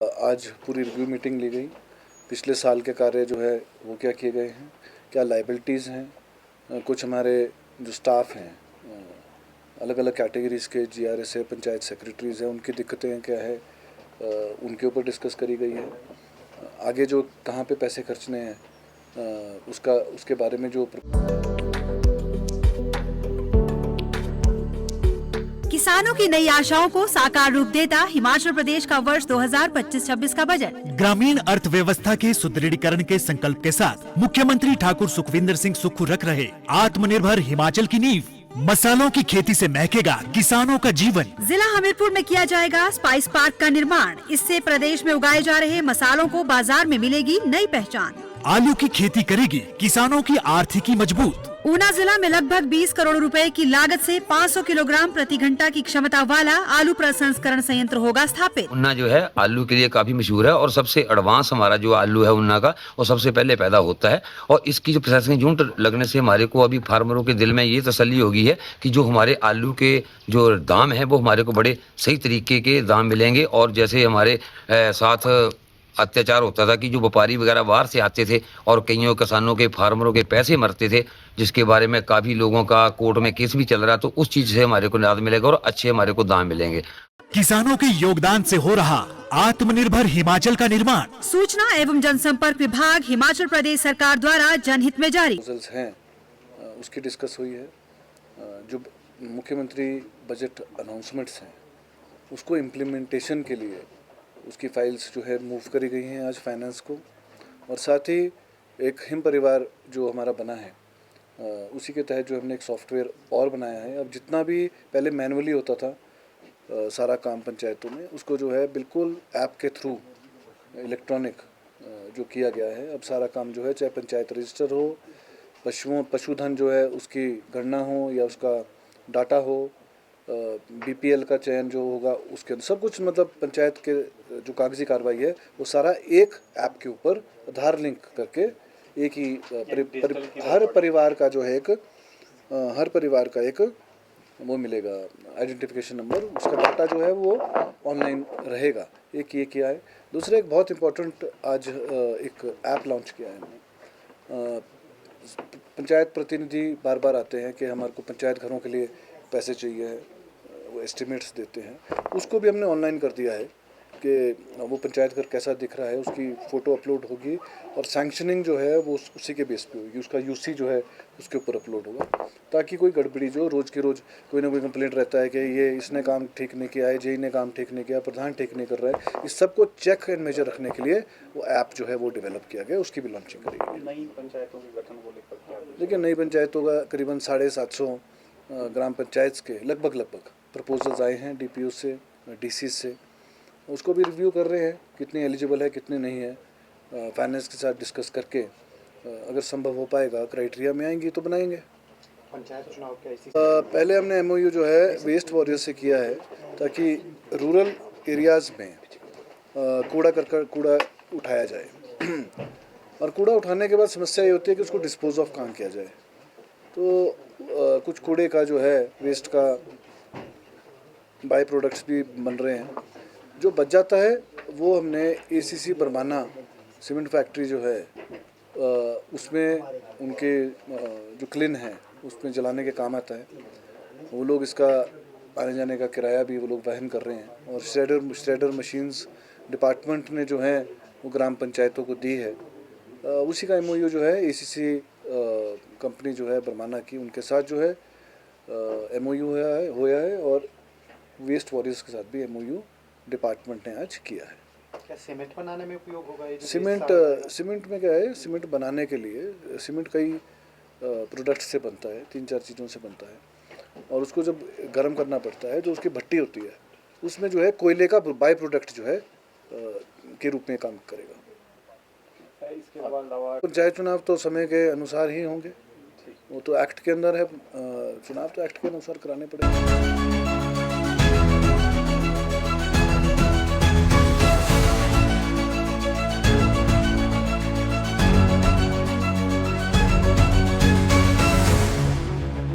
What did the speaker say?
आज पूरी review meeting ली गई। पिछले साल के कार्य जो है वो क्या किए गए हैं, क्या लाइबिलिटीज़ हैं, कुछ हमारे जो स्टाफ हैं अलग अलग कैटेगरीज़ के जीआरएस है, पंचायत सेक्रेटरीज़ हैं, उनकी दिक्कतें क्या है उनके ऊपर डिस्कस करी गई है। आगे जो कहाँ पे पैसे खर्चने हैं उसके बारे में जो किसानों की नई आशाओं को साकार रूप देता हिमाचल प्रदेश का वर्ष 2025-26 का बजट। ग्रामीण अर्थव्यवस्था के सुदृढ़ीकरण के संकल्प के साथ मुख्यमंत्री ठाकुर सुखविंदर सिंह सुक्खू रख रहे आत्मनिर्भर हिमाचल की नींव। मसालों की खेती से महकेगा किसानों का जीवन। जिला हमीरपुर में किया जाएगा स्पाइस पार्क का निर्माण। इससे प्रदेश में उगाए जा रहे मसालों को बाजार में मिलेगी नई पहचान। आलू की खेती करेगी किसानों की आर्थिकी मजबूत। ऊना जिला में लगभग 20 करोड़ रुपए की लागत से 500 किलोग्राम प्रति घंटा की क्षमता वाला आलू प्रसंस्करण संयंत्र होगा स्थापित। ऊना जो है आलू के लिए काफी मशहूर है और सबसे एडवांस हमारा जो आलू है ऊना का वो सबसे पहले पैदा होता है। और इसकी जो प्रोसेसिंग यूनिट लगने से हमारे को अभी फार्मरों के दिल में ये तसल्ली होगी है कि जो हमारे आलू के जो दाम है वो हमारे को बड़े सही तरीके के दाम मिलेंगे। और जैसे हमारे साथ अत्याचार होता था कि जो व्यापारी वगैरह बाहर से आते थे और कईयों किसानों के फार्मरों के पैसे मरते थे, जिसके बारे में काफ़ी लोगों का कोर्ट में केस भी चल रहा, तो उस चीज़ से हमारे को निजात मिलेगा और अच्छे हमारे को दाम मिलेंगे। किसानों के योगदान से हो रहा आत्मनिर्भर हिमाचल का निर्माण। सूचना एवं जनसंपर्क विभाग हिमाचल प्रदेश सरकार द्वारा जनहित में जारी हैं उसकी डिस्कस हुई है। जो मुख्यमंत्री बजट अनाउंसमेंट्स हैं उसको इम्प्लीमेंटेशन के लिए उसकी फाइल्स जो है मूव करी गई हैं आज फाइनेंस को। और साथ ही एक हिम परिवार जो हमारा बना है उसी के तहत जो हमने एक सॉफ्टवेयर और बनाया है। अब जितना भी पहले मैनुअली होता था सारा काम पंचायतों में, उसको जो है बिल्कुल ऐप के थ्रू इलेक्ट्रॉनिक जो किया गया है। अब सारा काम जो है चाहे पंचायत रजिस्टर हो, पशुधन जो है उसकी गणना हो या उसका डाटा हो, बीपीएल का चयन जो होगा उसके अंदर सब कुछ, मतलब पंचायत के जो कागजी कार्रवाई है वो सारा एक ऐप के ऊपर आधार लिंक करके एक ही हर परिवार का जो है हर परिवार का एक वो मिलेगा आइडेंटिफिकेशन नंबर, उसका डाटा जो है वो ऑनलाइन रहेगा। एक ये किया है। दूसरा एक बहुत इम्पोर्टेंट आज एक ऐप लॉन्च किया है हमने। पंचायत प्रतिनिधि बार बार आते हैं कि हमारे को पंचायत घरों के लिए पैसे चाहिए, वो एस्टिमेट्स देते हैं, उसको भी हमने ऑनलाइन कर दिया है कि वो पंचायत घर कैसा दिख रहा है उसकी फ़ोटो अपलोड होगी और सैंक्शनिंग जो है वो उसी के बेस पे होगी, उसका यूसी जो है उसके ऊपर अपलोड होगा, ताकि कोई गड़बड़ी जो रोज़ के रोज़ कोई ना कोई कंप्लेंट रहता है कि ये इसने काम ठीक नहीं किया है, जेई ने काम ठीक नहीं किया, प्रधान ठीक नहीं कर रहा है, इस सब को चेक एंड मेजर रखने के लिए वो ऐप जो है वो डेवलप किया गया, उसकी भी लॉन्चिंग करेगी। नई पंचायतों के गठन को लेकर देखिए नई पंचायतों का करीबन 750 ग्राम पंचायत के लगभग प्रपोजल्स आए हैं डीपीओ से, डीसी से, उसको भी रिव्यू कर रहे हैं कितनी एलिजिबल है कितनी नहीं है। फाइनेंस के साथ डिस्कस करके अगर संभव हो पाएगा क्राइटेरिया में आएंगी तो बनाएंगे। पंचायत चुनाव के पहले हमने एमओयू जो है वेस्ट वॉरियर से किया है ताकि रूरल एरियाज़ में कूड़ा उठाया जाए और कूड़ा उठाने के बाद समस्या ये होती है कि उसको डिस्पोज ऑफ कहाँ किया जाए। तो कुछ कूड़े का जो है वेस्ट का बाई प्रोडक्ट्स भी बन रहे हैं, जो बच जाता है वो हमने एसीसी बरमाना सीमेंट फैक्ट्री जो है उसमें उनके जो क्लिन है उसमें जलाने के काम आता है। वो लोग इसका आने जाने का किराया भी वो लोग वहन कर रहे हैं। और श्रेडर मशीन्स डिपार्टमेंट ने जो है वो ग्राम पंचायतों को दी है। उसी का एमओयू जो है एसीसी कंपनी जो है बरमाना की, उनके साथ जो है एमओयू होया है और वेस्ट वॉरियर्स के साथ भी एमओयू डिपार्टमेंट ने आज किया है। क्या सीमेंट बनाने में उपयोग होगा ये? सीमेंट में क्या है, सीमेंट बनाने के लिए सीमेंट कई प्रोडक्ट से बनता है, 3-4 चीज़ों से बनता है और उसको जब गर्म करना पड़ता है जो उसकी भट्टी होती है उसमें जो है कोयले का बाई प्रोडक्ट जो है के रूप में काम करेगा। इसके अलावा पंचायत चुनाव तो समय के अनुसार ही होंगे, वो तो एक्ट के अंदर है, चुनाव तो एक्ट के अनुसार कराने पड़ेंगे।